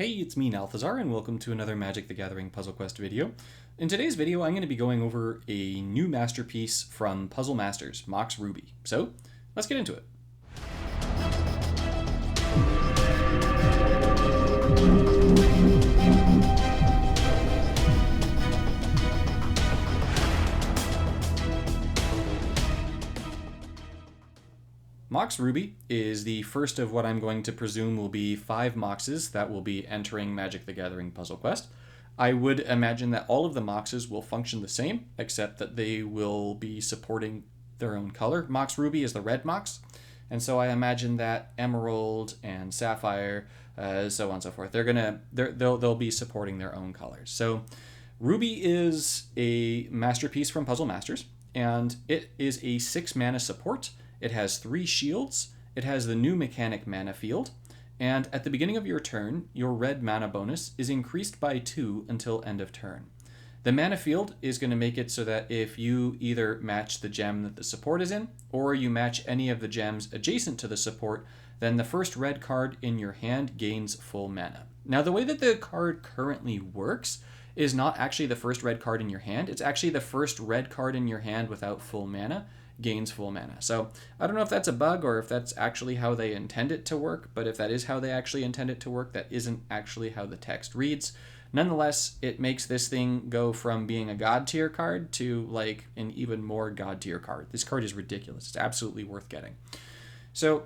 Hey, it's me, Nalthazar, and welcome to another Magic the Gathering Puzzle Quest video. In today's video, I'm going to be going over a new masterpiece from Puzzle Masters, Mox Ruby. So, let's get into it. Mox Ruby is the first of what I'm going to presume will be 5 Moxes that will be entering Magic the Gathering Puzzle Quest. I would imagine that all of the Moxes will function the same, except that they will be supporting their own color. Mox Ruby is the red Mox, and so I imagine that Emerald and Sapphire, so on and so forth, they'll be supporting their own colors. So Ruby is a masterpiece from Puzzle Masters, and it is a 6 mana support. It has 3 shields, it has the new mechanic mana field, and at the beginning of your turn, your red mana bonus is increased by 2 until end of turn. The mana field is going to make it so that if you either match the gem that the support is in, or you match any of the gems adjacent to the support, then the first red card in your hand gains full mana. Now, the way that the card currently works is not actually the first red card in your hand, it's actually the first red card in your hand without full mana gains full mana. So I don't know if that's a bug or if that's actually how they intend it to work, but if that is how they actually intend it to work, that isn't actually how the text reads. Nonetheless, it makes this thing go from being a god tier card to like an even more god tier card. This card is ridiculous. It's absolutely worth getting. So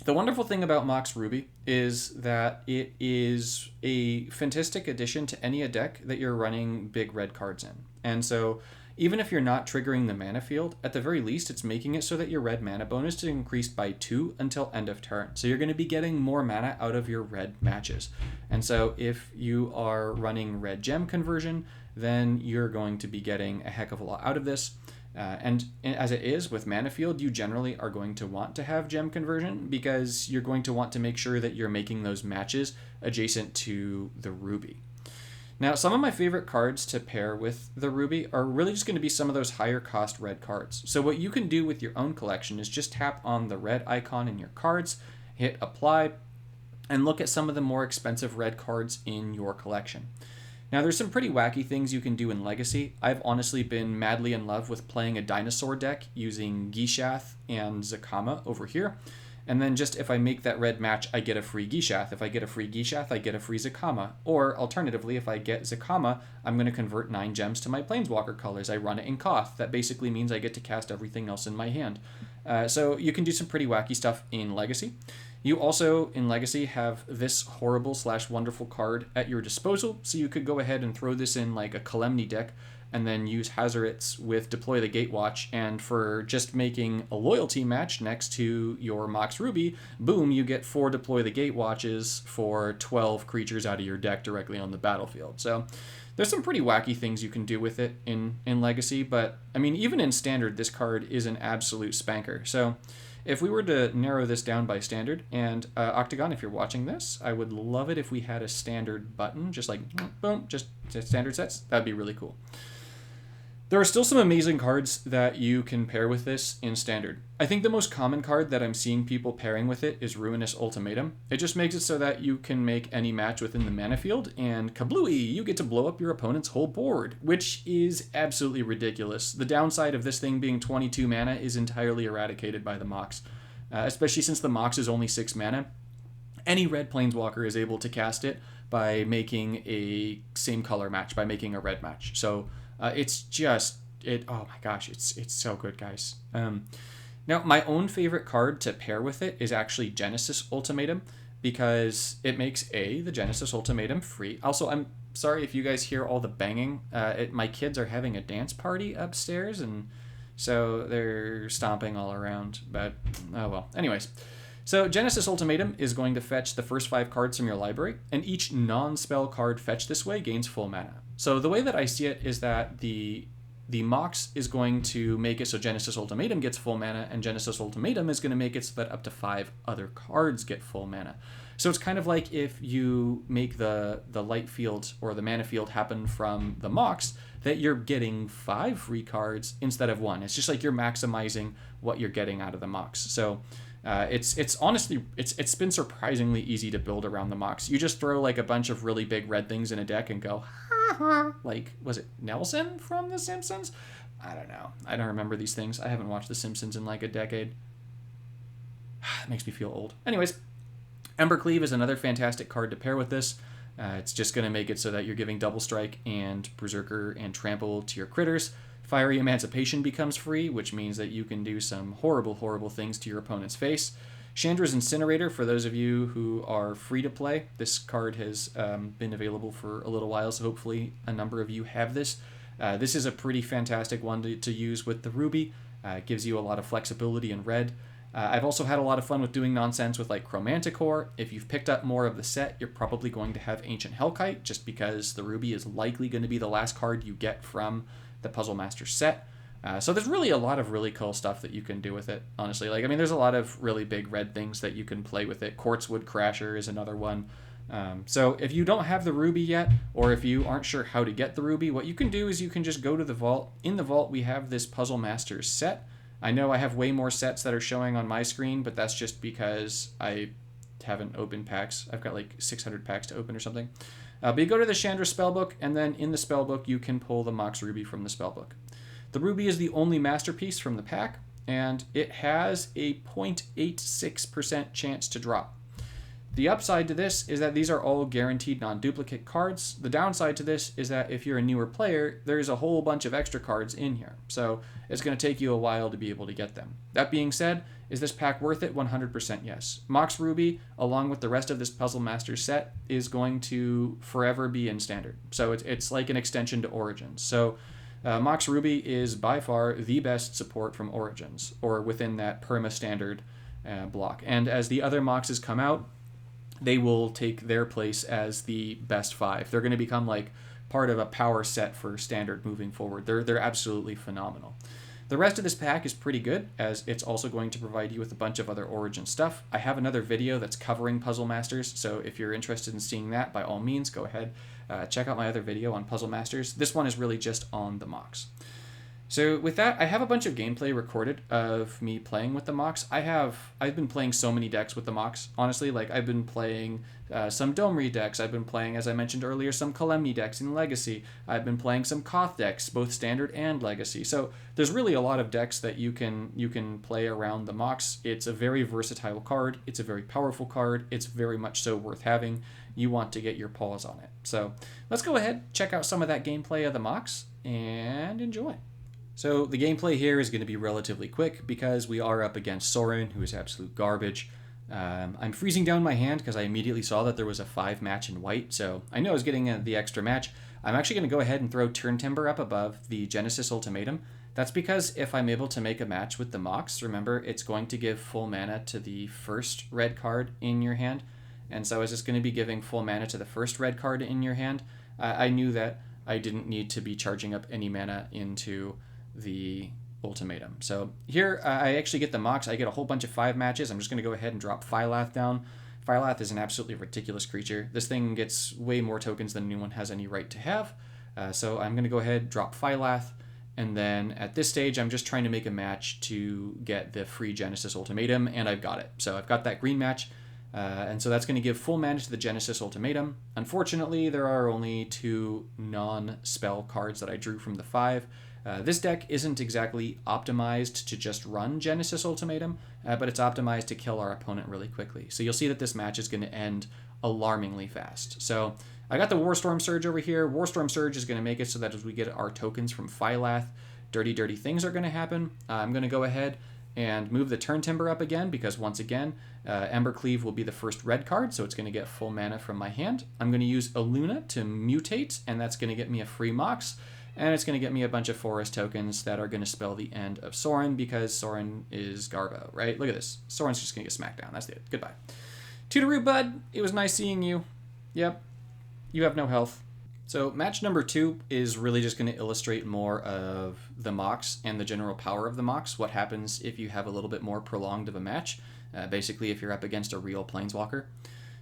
the wonderful thing about Mox Ruby is that it is a fantastic addition to any deck that you're running big red cards in. And so even if you're not triggering the mana field, at the very least, it's making it so that your red mana bonus is increased by 2 until end of turn. So you're going to be getting more mana out of your red matches. And so if you are running red gem conversion, then you're going to be getting a heck of a lot out of this. And as it is with mana field, you generally are going to want to have gem conversion because you're going to want to make sure that you're making those matches adjacent to the ruby. Now, some of my favorite cards to pair with the Ruby are really just going to be some of those higher cost red cards. So what you can do with your own collection is just tap on the red icon in your cards, hit apply, and look at some of the more expensive red cards in your collection. Now, there's some pretty wacky things you can do in Legacy. I've honestly been madly in love with playing a dinosaur deck using Gishath and Zakama over here. And then just if I make that red match, I get a free Gishath. If I get a free Gishath, I get a free Zakama. Or alternatively, if I get Zakama, I'm going to convert 9 gems to my Planeswalker colors. I run it in Koth. That basically means I get to cast everything else in my hand. So you can do some pretty wacky stuff in Legacy. You also, in Legacy, have this horrible / wonderful card at your disposal. So you could go ahead and throw this in like a Calamity deck and then use Hazarits with Deploy the Gatewatch, and for just making a loyalty match next to your Mox Ruby, boom, you get 4 Deploy the Gatewatches for 12 creatures out of your deck directly on the battlefield. So there's some pretty wacky things you can do with it in Legacy, but I mean, even in Standard, this card is an absolute spanker. So if we were to narrow this down by Standard, and Octagon, if you're watching this, I would love it if we had a Standard button, just like, boom, just Standard sets. That'd be really cool. There are still some amazing cards that you can pair with this in Standard. I think the most common card that I'm seeing people pairing with it is Ruinous Ultimatum. It just makes it so that you can make any match within the mana field, and kablooey, you get to blow up your opponent's whole board, which is absolutely ridiculous. The downside of this thing being 22 mana is entirely eradicated by the Mox, especially since the Mox is only 6 mana. Any red Planeswalker is able to cast it by making a same color match, by making a red match. So it's just, oh my gosh, it's so good, guys. Now, my own favorite card to pair with it is actually Genesis Ultimatum, because it makes the Genesis Ultimatum free. Also, I'm sorry if you guys hear all the banging. My kids are having a dance party upstairs, and so they're stomping all around, but oh well. Anyways, so Genesis Ultimatum is going to fetch the first 5 cards from your library, and each non-spell card fetched this way gains full mana. So the way that I see it is that the Mox is going to make it so Genesis Ultimatum gets full mana, and Genesis Ultimatum is going to make it so that up to 5 other cards get full mana. So it's kind of like if you make the light field or the mana field happen from the Mox, that you're getting 5 free cards instead of 1. It's just like you're maximizing what you're getting out of the Mox. So It's honestly it's been surprisingly easy to build around the Mox. You just throw like a bunch of really big red things in a deck and go, ha ha. Like, was it Nelson from The Simpsons? I don't know. I don't remember these things. I haven't watched The Simpsons in like a decade. It makes me feel old. Anyways, Embercleave is another fantastic card to pair with this. It's just going to make it so that you're giving Double Strike and Berserker and Trample to your critters. Fiery Emancipation becomes free, which means that you can do some horrible, horrible things to your opponent's face. Chandra's Incinerator, for those of you who are free to play, this card has been available for a little while, so hopefully a number of you have this. This is a pretty fantastic one to use with the Ruby. It gives you a lot of flexibility in red. I've also had a lot of fun with doing nonsense with like Chromanticore. If you've picked up more of the set, you're probably going to have Ancient Hellkite, just because the Ruby is likely going to be the last card you get from the Puzzle Master set. So there's really a lot of really cool stuff that you can do with it, honestly. Like, I mean, there's a lot of really big red things that you can play with it. Quartzwood Crasher is another one. So if you don't have the Ruby yet, or if you aren't sure how to get the Ruby, what you can do is you can just go to the vault. In the vault, we have this Puzzle Masters set. I know I have way more sets that are showing on my screen, but that's just because I haven't opened packs. I've got like 600 packs to open or something. But you go to the Chandra spellbook, and then in the spellbook, you can pull the Mox Ruby from the spellbook. The Ruby is the only masterpiece from the pack, and it has a 0.86% chance to drop. The upside to this is that these are all guaranteed non-duplicate cards. The downside to this is that if you're a newer player, there's a whole bunch of extra cards in here. So it's going to take you a while to be able to get them. That being said, is this pack worth it? 100% yes. Mox Ruby, along with the rest of this Puzzle Masters set, is going to forever be in Standard. So it's like an extension to Origins. So Mox Ruby is by far the best support from Origins, or within that perma-standard block. And as the other Moxes come out, they will take their place as the best 5. They're going to become like part of a power set for Standard moving forward. They're absolutely phenomenal. The rest of this pack is pretty good, as it's also going to provide you with a bunch of other Origin stuff. I have another video that's covering Puzzle Masters, so if you're interested in seeing that, by all means, go ahead. Check out my other video on Puzzle Masters. This one is really just on the Mox. So with that, I have a bunch of gameplay recorded of me playing with the Mox. I've been playing so many decks with the Mox, honestly. Like, I've been playing some Domri decks. I've been playing, as I mentioned earlier, some Kalemni decks in Legacy. I've been playing some Koth decks, both Standard and Legacy. So there's really a lot of decks that you can play around the Mox. It's a very versatile card. It's a very powerful card. It's very much so worth having. You want to get your paws on it. So let's go ahead, check out some of that gameplay of the Mox, and enjoy. So the gameplay here is going to be relatively quick because we are up against Soren, who is absolute garbage. I'm freezing down my hand because I immediately saw that there was a 5 match in white, so I knew I was getting the extra match. I'm actually going to go ahead and throw Turn Timber up above the Genesis Ultimatum. That's because if I'm able to make a match with the Mox, remember, it's going to give full mana to the first red card in your hand. And so is this going to be giving full mana to the first red card in your hand? I knew that I didn't need to be charging up any mana into the Ultimatum. So here I actually get the Mox. I get a whole bunch of 5 matches. I'm just going to go ahead and drop Phylath down. Phylath is an absolutely ridiculous creature. This thing gets way more tokens than anyone has any right to have. So I'm going to go ahead, drop Phylath, and then at this stage I'm just trying to make a match to get the free Genesis Ultimatum, and I've got it. So I've got that green match, and so that's going to give full mana to the Genesis Ultimatum. Unfortunately, there are only 2 non-spell cards that I drew from the 5. This deck isn't exactly optimized to just run Genesis Ultimatum, but it's optimized to kill our opponent really quickly. So you'll see that this match is going to end alarmingly fast. So I got the Warstorm Surge over here. Warstorm Surge is going to make it so that as we get our tokens from Phylath, dirty things are going to happen. I'm going to go ahead and move the Turn Timber up again because, once again, Embercleave will be the first red card, so it's going to get full mana from my hand. I'm going to use Aluna to mutate, and that's going to get me a free Mox. And it's going to get me a bunch of forest tokens that are going to spell the end of Soren because Soren is Garbo, right? Look at this. Soren's just going to get smacked down. That's it. Goodbye. Tootaroo, bud. It was nice seeing you. Yep. You have no health. So match number 2 is really just going to illustrate more of the Mox and the general power of the Mox. What happens if you have a little bit more prolonged of a match. Basically, if you're up against a real Planeswalker.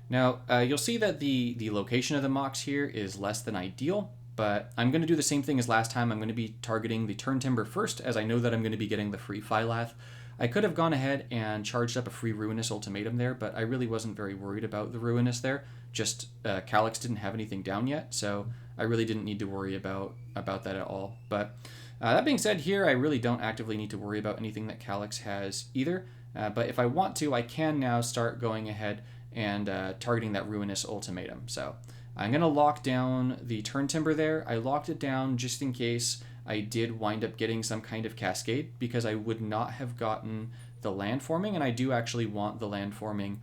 Now, you'll see that the location of the Mox here is less than ideal. But I'm going to do the same thing as last time. I'm going to be targeting the Turn Timber first, as I know that I'm going to be getting the free Phylath. I could have gone ahead and charged up a free Ruinous Ultimatum there, but I really wasn't very worried about the Ruinous there. Just Calyx didn't have anything down yet, so I really didn't need to worry about that at all. But that being said, here I really don't actively need to worry about anything that Calyx has either. But if I want to, I can now start going ahead and targeting that Ruinous Ultimatum. So I'm going to lock down the Turn Timber there. I locked it down just in case I did wind up getting some kind of Cascade, because I would not have gotten the land forming, and I do actually want the land forming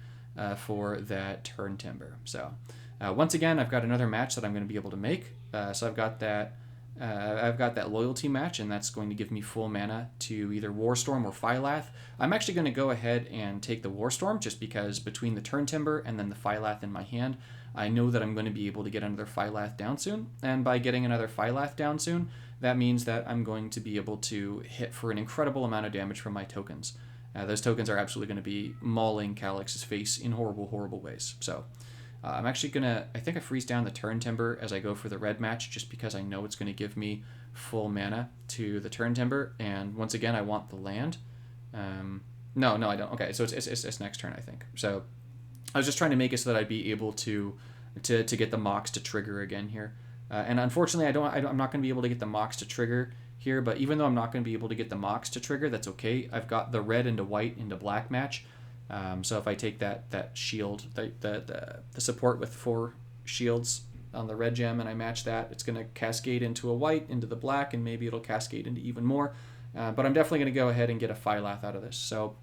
for that Turn Timber. So once again, I've got another match that I'm going to be able to make. So I've got that loyalty match, and that's going to give me full mana to either Warstorm or Phylath. I'm actually going to go ahead and take the Warstorm, just because between the Turn Timber and then the Phylath in my hand, I know that I'm going to be able to get another Phylath down soon. And by getting another Phylath down soon, that means that I'm going to be able to hit for an incredible amount of damage from my tokens. Those tokens are absolutely going to be mauling Calyx's face in horrible, horrible ways. So I'm actually going to, I think I freeze down the Turn Timber as I go for the red match, just because I know it's going to give me full mana to the Turn Timber. And once again, I want the land. No, I don't. Okay, so it's next turn, I think. So I was just trying to make it so that I'd be able to get the Mox to trigger again here. And unfortunately, I'm not going to be able to get the Mox to trigger here, but even though I'm not going to be able to get the Mox to trigger, that's okay. I've got the red into white into black match. So if I take that shield, the support with 4 shields on the red gem, and I match that, it's going to cascade into a white, into the black, and maybe it'll cascade into even more. But I'm definitely going to go ahead and get a Phylath out of this. So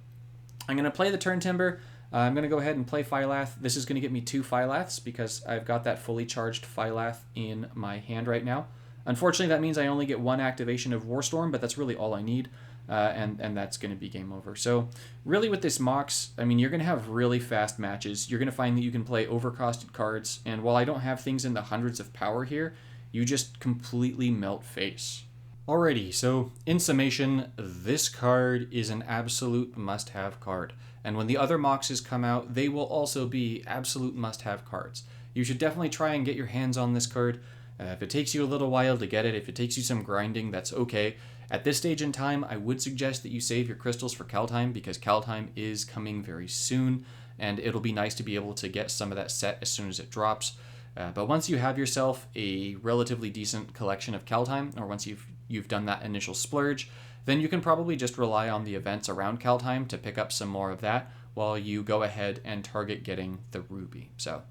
I'm going to play the Turn Timber. I'm going to go ahead and play Phylath. This is going to get me 2 Phylaths, because I've got that fully charged Phylath in my hand right now. Unfortunately, that means I only get 1 activation of Warstorm, but that's really all I need. And that's going to be game over. So really with this Mox, I mean, you're going to have really fast matches. You're going to find that you can play overcosted cards, and while I don't have things in the hundreds of power here, you just completely melt face. Alrighty, so in summation, this card is an absolute must-have card. And when the other Moxes come out, they will also be absolute must-have cards. You should definitely try and get your hands on this card. If it takes you a little while to get it, if it takes you some grinding, that's okay. At this stage in time, I would suggest that you save your crystals for Kaldheim, because Kaldheim is coming very soon, and it'll be nice to be able to get some of that set as soon as it drops. But once you have yourself a relatively decent collection of Kaldheim, or once you've done that initial splurge, then you can probably just rely on the events around Kaldheim to pick up some more of that while you go ahead and target getting the Ruby. So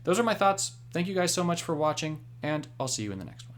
those are my thoughts. Thank you guys so much for watching, and I'll see you in the next one.